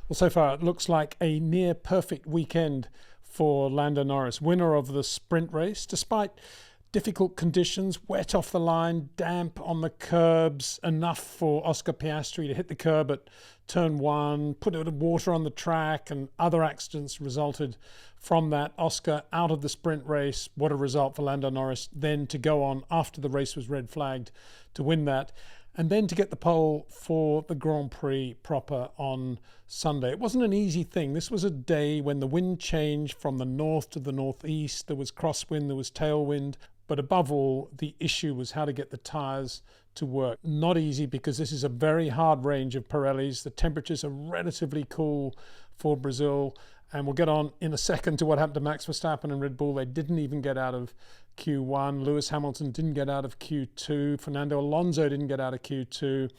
Well, so far it looks like a near perfect weekend for Lando Norris, winner of the sprint race, despite difficult conditions, wet off the line, damp on the curbs, enough for Oscar Piastri to hit the curb at turn one, put a bit of water on the track, and other accidents resulted from that. Oscar out of the sprint race. What a result for Lando Norris then to go on after the race was red flagged to win that. And then to get the pole for the Grand Prix proper on Sunday. It wasn't an easy thing. This was a day when the wind changed from the north to the northeast. There was crosswind, there was tailwind. But above all, the issue was how to get the tyres to work. Not easy because this is a very hard range of Pirellis. The temperatures are relatively cool for Brazil. And we'll get on in a second to what happened to Max Verstappen and Red Bull. They didn't even get out of Q1. Lewis Hamilton didn't get out of Q2. Fernando Alonso didn't get out of Q2.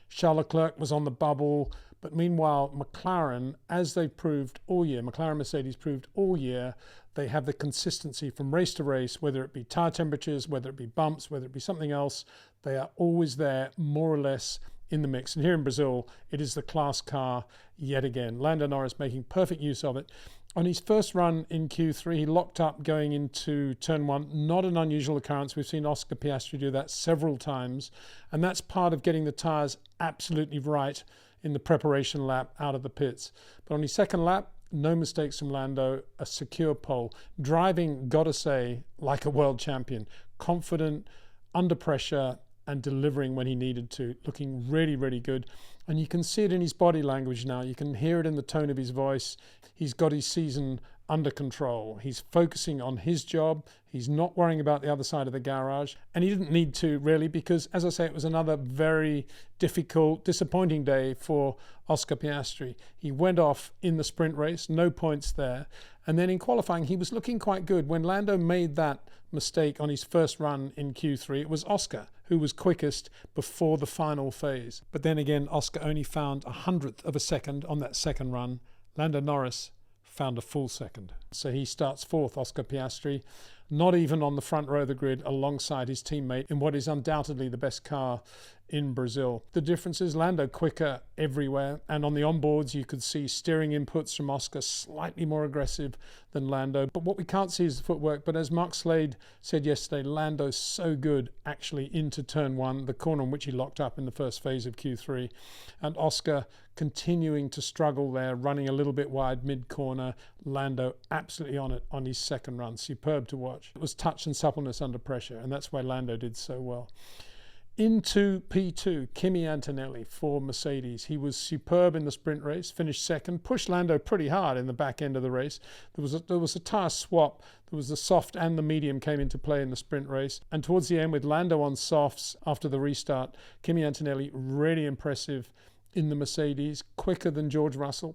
Charles Leclerc was on the bubble. But meanwhile, McLaren, as they proved all year, McLaren Mercedes proved all year, they have the consistency from race to race, whether it be tyre temperatures, whether it be bumps, whether it be something else. They are always there, more or less, in the mix. And here in Brazil, it is the class car yet again. Lando Norris making perfect use of it. On his first run in Q3, he locked up going into turn one. Not an unusual occurrence. We've seen Oscar Piastri do that several times. And that's part of getting the tyres absolutely right in the preparation lap out of the pits. But on his second lap, no mistakes from Lando, a secure pole. Driving, gotta say, like a world champion. Confident, under pressure, and delivering when he needed to. Looking really, really good. And you can see it in his body language now. You can hear it in the tone of his voice. He's got his season under control. He's focusing on his job. He's not worrying about the other side of the garage. And he didn't need to, really, because, as I say, it was another very difficult, disappointing day for Oscar Piastri. He went off in the sprint race, no points there. And then in qualifying, he was looking quite good. When Lando made that mistake on his first run in Q3, it was Oscar who was quickest before the final phase. But then again, Oscar only found 100th of a second on that second run. Lando Norris found a full second. So he starts fourth, Oscar Piastri, not even on the front row of the grid alongside his teammate in what is undoubtedly the best car in Brazil. The difference is Lando quicker everywhere, and on the onboards you could see steering inputs from Oscar slightly more aggressive than Lando. But what we can't see is the footwork. But as Mark Slade said yesterday, Lando's so good actually into turn one, the corner in which he locked up in the first phase of Q3, and Oscar continuing to struggle there, running a little bit wide mid-corner. Lando absolutely on it on his second run. Superb to watch. It was touch and suppleness under pressure, and that's why Lando did so well. Into P2, Kimi Antonelli for Mercedes. He was superb in the sprint race, finished second, pushed Lando pretty hard in the back end of the race. There was a tyre swap. There was the soft and the medium came into play in the sprint race. And towards the end, with Lando on softs after the restart, Kimi Antonelli really impressive in the Mercedes, quicker than George Russell.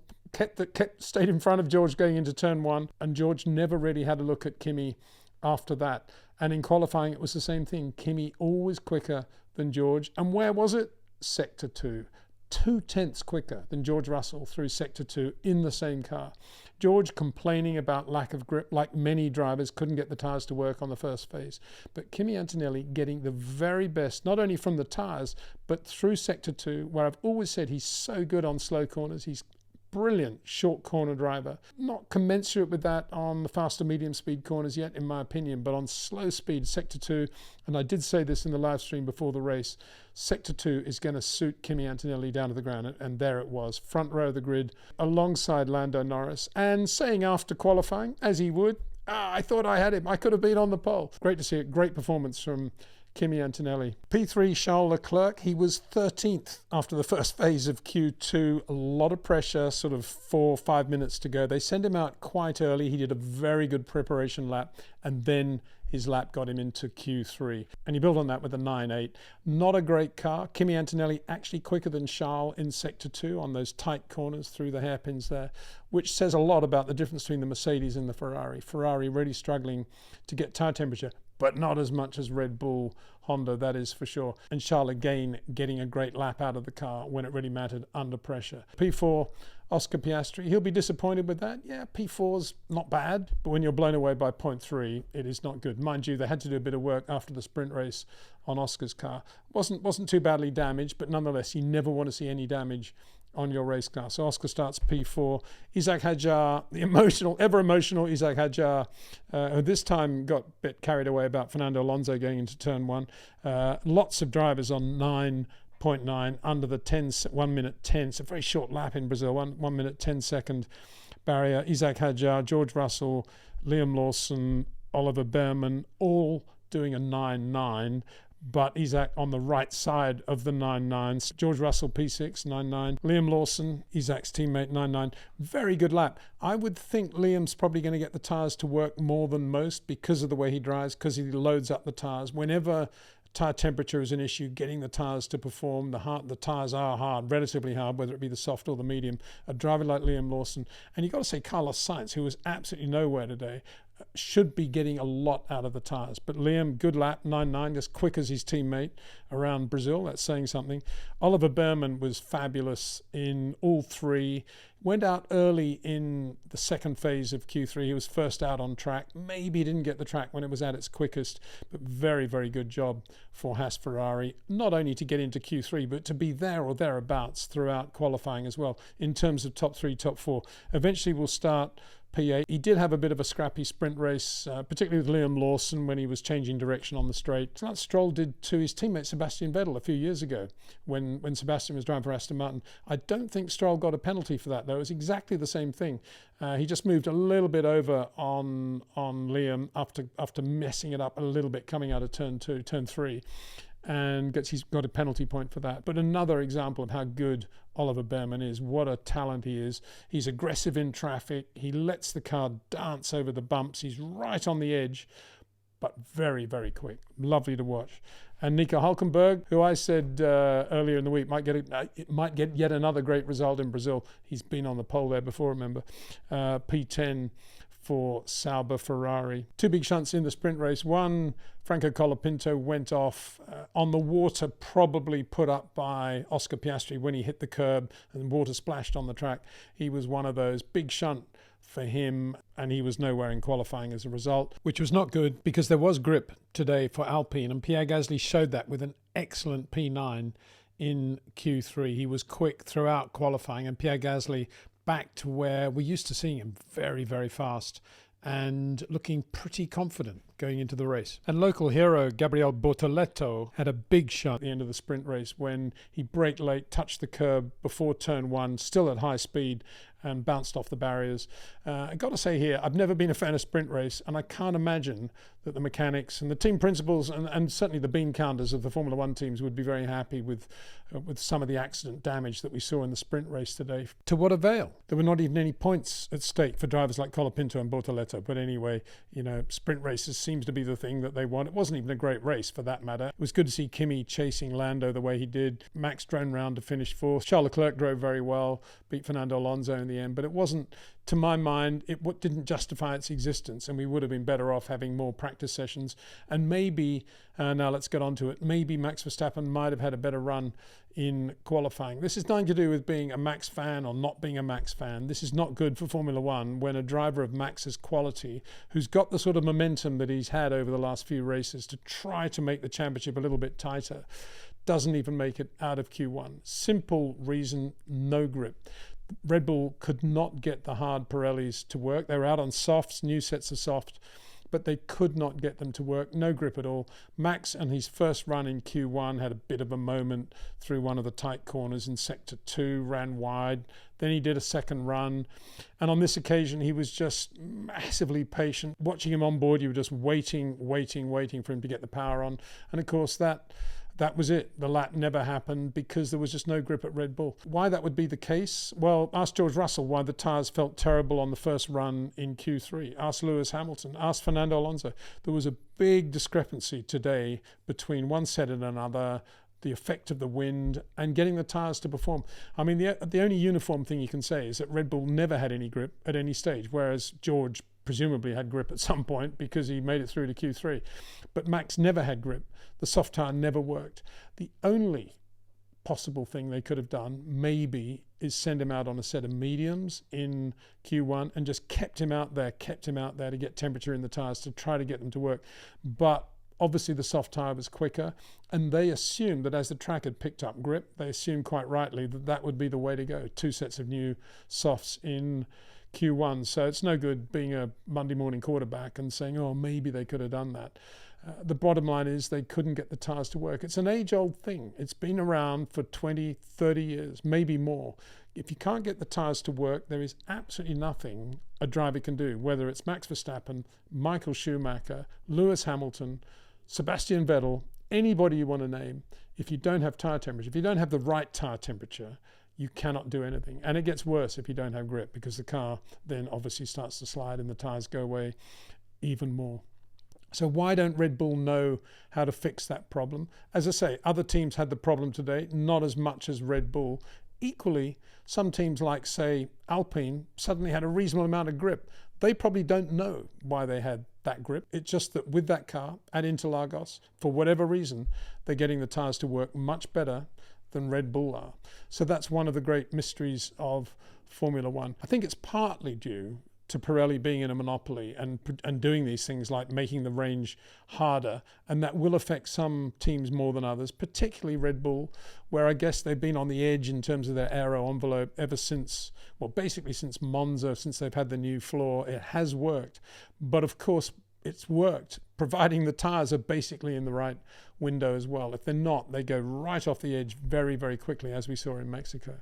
Stayed in front of George going into turn one, and George never really had a look at Kimi after that. And in qualifying, it was the same thing. Kimi always quicker than George. And where was it? Sector 2. 2/10 quicker than George Russell through Sector 2 in the same car. George complaining about lack of grip, like many drivers, couldn't get the tyres to work on the first phase. But Kimi Antonelli getting the very best, not only from the tyres, but through Sector 2, where I've always said he's so good on slow corners. He's brilliant short corner driver. Not commensurate with that on the faster medium speed corners yet, in my opinion, but on slow speed, Sector 2, and I did say this in the live stream before the race, Sector 2 is going to suit Kimi Antonelli down to the ground, and there it was, front row of the grid, alongside Lando Norris, and saying after qualifying, as he would, I thought I had him, I could have been on the pole. Great to see it, great performance from Kimi Antonelli. P3, Charles Leclerc, he was 13th after the first phase of Q2. A lot of pressure, sort of 4 or 5 minutes to go. They sent him out quite early. He did a very good preparation lap, and then his lap got him into Q3. And he built on that with a 9.8. Not a great car. Kimi Antonelli actually quicker than Charles in Sector 2 on those tight corners through the hairpins there, which says a lot about the difference between the Mercedes and the Ferrari. Ferrari really struggling to get tyre temperature, but not as much as Red Bull, Honda, that is for sure. And Charles again getting a great lap out of the car when it really mattered under pressure. P4, Oscar Piastri, he'll be disappointed with that. Yeah, P4's not bad, but when you're blown away by 0.3, it is not good. Mind you, they had to do a bit of work after the sprint race on Oscar's car. Wasn't too badly damaged, but nonetheless, you never want to see any damage on your race car. So Oscar starts P4. Isaac Hadjar, the emotional, ever emotional Isaac Hadjar, who this time got a bit carried away about Fernando Alonso going into turn 1. Lots of drivers on 9.9 under the 1 minute 10. It's a very short lap in Brazil, 1 minute 10 second barrier. Isaac Hadjar, George Russell, Liam Lawson, Oliver Behrman, all doing a 9.9. But Isaac on the right side of the 9.9s. George Russell P6, 9.9. Liam Lawson, Isaac's teammate, 9.9. Very good lap. I would think Liam's probably going to get the tyres to work more than most because of the way he drives, because he loads up the tyres. Whenever tyre temperature is an issue, getting the tyres to perform, the tyres are hard, relatively hard, whether it be the soft or the medium. A driver like Liam Lawson, and you've got to say Carlos Sainz, who was absolutely nowhere today, should be getting a lot out of the tyres. But Liam, good lap, 9.9, as quick as his teammate around Brazil. That's saying something. Oliver Behrman was fabulous in all three. Went out early in the second phase of Q3. He was first out on track. Maybe he didn't get the track when it was at its quickest, but very, very good job for Haas Ferrari, not only to get into Q3, but to be there or thereabouts throughout qualifying as well, in terms of top 3, top 4. Eventually we'll start P8. He did have a bit of a scrappy sprint race, particularly with Liam Lawson when he was changing direction on the straight. Like Stroll did to his teammate Sebastian Vettel a few years ago when Sebastian was driving for Aston Martin. I don't think Stroll got a penalty for that, though. It was exactly the same thing. He just moved a little bit over on Liam after messing it up a little bit coming out of turn 3. And he's got a penalty point for that. But another example of how good Oliver Behrman is, what a talent he is. He's aggressive in traffic. He lets the car dance over the bumps. He's right on the edge, but very, very quick. Lovely to watch. And Nico Hülkenberg, who I said earlier in the week might get yet another great result in Brazil. He's been on the pole there before, remember. P10 for Sauber Ferrari. Two big shunts in the sprint race. One, Franco Colapinto went off on the water, probably put up by Oscar Piastri when he hit the curb and water splashed on the track. He was one of those. Big shunt for him, and he was nowhere in qualifying as a result, which was not good because there was grip today for Alpine, and Pierre Gasly showed that with an excellent P9 in Q3. He was quick throughout qualifying, and Pierre Gasly back to where we're used to seeing him, very, very fast and looking pretty confident going into the race. And local hero Gabriel Bortoleto had a big shot at the end of the sprint race when he braked late, touched the curb before turn 1, still at high speed, and bounced off the barriers. I've got to say here, I've never been a fan of sprint race, and I can't imagine that the mechanics and the team principals and certainly the bean counters of the Formula One teams would be very happy with some of the accident damage that we saw in the sprint race today. To what avail? There were not even any points at stake for drivers like Colapinto and Bortoleto. But anyway, sprint races seems to be the thing that they want. It wasn't even a great race for that matter. It was good to see Kimi chasing Lando the way he did. Max drone round to finish fourth. Charles Leclerc drove very well, beat Fernando Alonso in the end, but it wasn't, to my mind, it didn't justify its existence, and we would have been better off having more practice sessions. And maybe, now let's get on to it, maybe Max Verstappen might have had a better run in qualifying. This is nothing to do with being a Max fan or not being a Max fan. This is not good for Formula One when a driver of Max's quality, who's got the sort of momentum that he's had over the last few races to try to make the championship a little bit tighter, doesn't even make it out of Q1. Simple reason, no grip. Red Bull could not get the hard Pirellis to work. They were out on softs, new sets of soft, but they could not get them to work. No grip at all. Max, on his first run in Q1, had a bit of a moment through one of the tight corners in Sector 2, ran wide. Then he did a second run. And on this occasion, he was just massively patient. Watching him on board, you were just waiting for him to get the power on. And of course, that was it. The lap never happened because there was just no grip at Red Bull. Why that would be the case? Well, ask George Russell why the tyres felt terrible on the first run in Q3. Ask Lewis Hamilton. Ask Fernando Alonso. There was a big discrepancy today between one set and another, the effect of the wind, and getting the tyres to perform. I mean, the only uniform thing you can say is that Red Bull never had any grip at any stage, whereas George presumably had grip at some point because he made it through to Q3. But Max never had grip. The soft tyre never worked. The only possible thing they could have done maybe is send him out on a set of mediums in Q1 and just kept him out there to get temperature in the tyres to try to get them to work. But Obviously the soft tyre was quicker, and they assumed that as the track had picked up grip, they assumed quite rightly that that would be the way to go. 2 sets of new softs in Q1. So it's no good being a Monday morning quarterback and saying, oh, maybe they could have done that. The bottom line is they couldn't get the tyres to work. It's an age-old thing. It's been around for 20, 30 years, maybe more. If you can't get the tyres to work, there is absolutely nothing a driver can do, whether it's Max Verstappen, Michael Schumacher, Lewis Hamilton, Sebastian Vettel, anybody you want to name. If you don't have tyre temperature, if you don't have the right tyre temperature, you cannot do anything. And it gets worse if you don't have grip, because the car then obviously starts to slide and the tyres go away even more. So why don't Red Bull know how to fix that problem? As I say, other teams had the problem today, not as much as Red Bull. Equally, some teams like, say, Alpine suddenly had a reasonable amount of grip. They probably don't know why they had that grip. It's just that with that car at Interlagos, for whatever reason, they're getting the tyres to work much better than Red Bull are. So that's one of the great mysteries of Formula One. I think it's partly due to Pirelli being in a monopoly and doing these things like making the range harder, and that will affect some teams more than others, particularly Red Bull, where I guess they've been on the edge in terms of their aero envelope ever since, well, basically since Monza, since they've had the new floor. It has worked, but of course it's worked providing the tyres are basically in the right window as well. If they're not, they go right off the edge very, very quickly, as we saw in Mexico.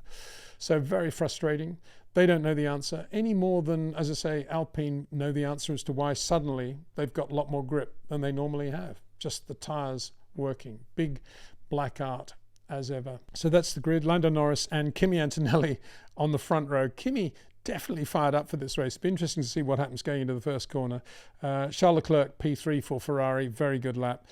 So very frustrating. They don't know the answer any more than, as I say, Alpine know the answer as to why suddenly they've got a lot more grip than they normally have. Just the tyres working. Big black art as ever. So that's the grid. Lando Norris and Kimi Antonelli on the front row. Kimi definitely fired up for this race. It'll be interesting to see what happens going into the first corner. Charles Leclerc, P3 for Ferrari. Very good lap.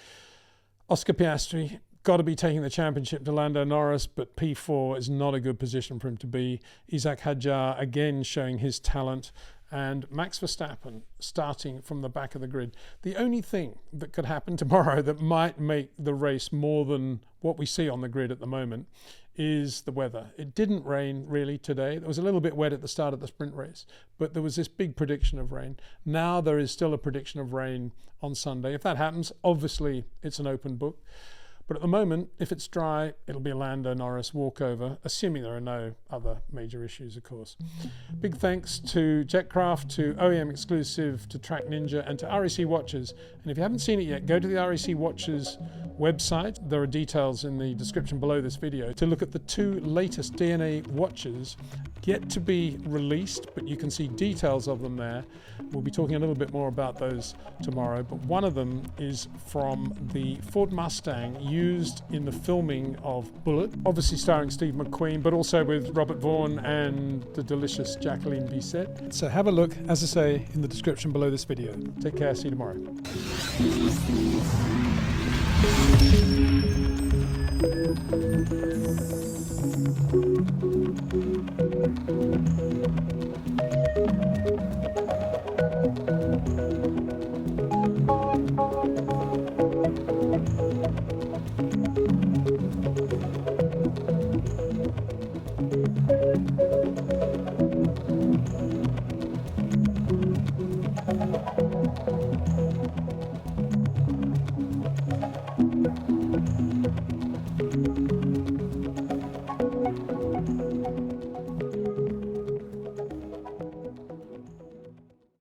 Oscar Piastri, got to be taking the championship to Lando Norris, but P4 is not a good position for him to be. Isaac Hadjar again showing his talent, and Max Verstappen starting from the back of the grid. The only thing that could happen tomorrow that might make the race more than what we see on the grid at the moment is the weather. It didn't rain really today. It was a little bit wet at the start of the sprint race, but there was this big prediction of rain. Now there is still a prediction of rain on Sunday. If that happens, obviously it's an open book. But at the moment, if it's dry, it'll be a Lando Norris walkover, assuming there are no other major issues, of course. Big thanks to Jetcraft, to OEM Exclusive, to Track Ninja, and to REC Watches. And if you haven't seen it yet, go to the REC Watches website. There are details in the description below this video to look at the 2 latest DNA watches yet to be released, but you can see details of them there. We'll be talking a little bit more about those tomorrow, but one of them is from the Ford Mustang used in the filming of Bullet, obviously starring Steve McQueen, but also with Robert Vaughn and the delicious Jacqueline Bisset. So have a look, as I say, in the description below this video. Take care, see you tomorrow.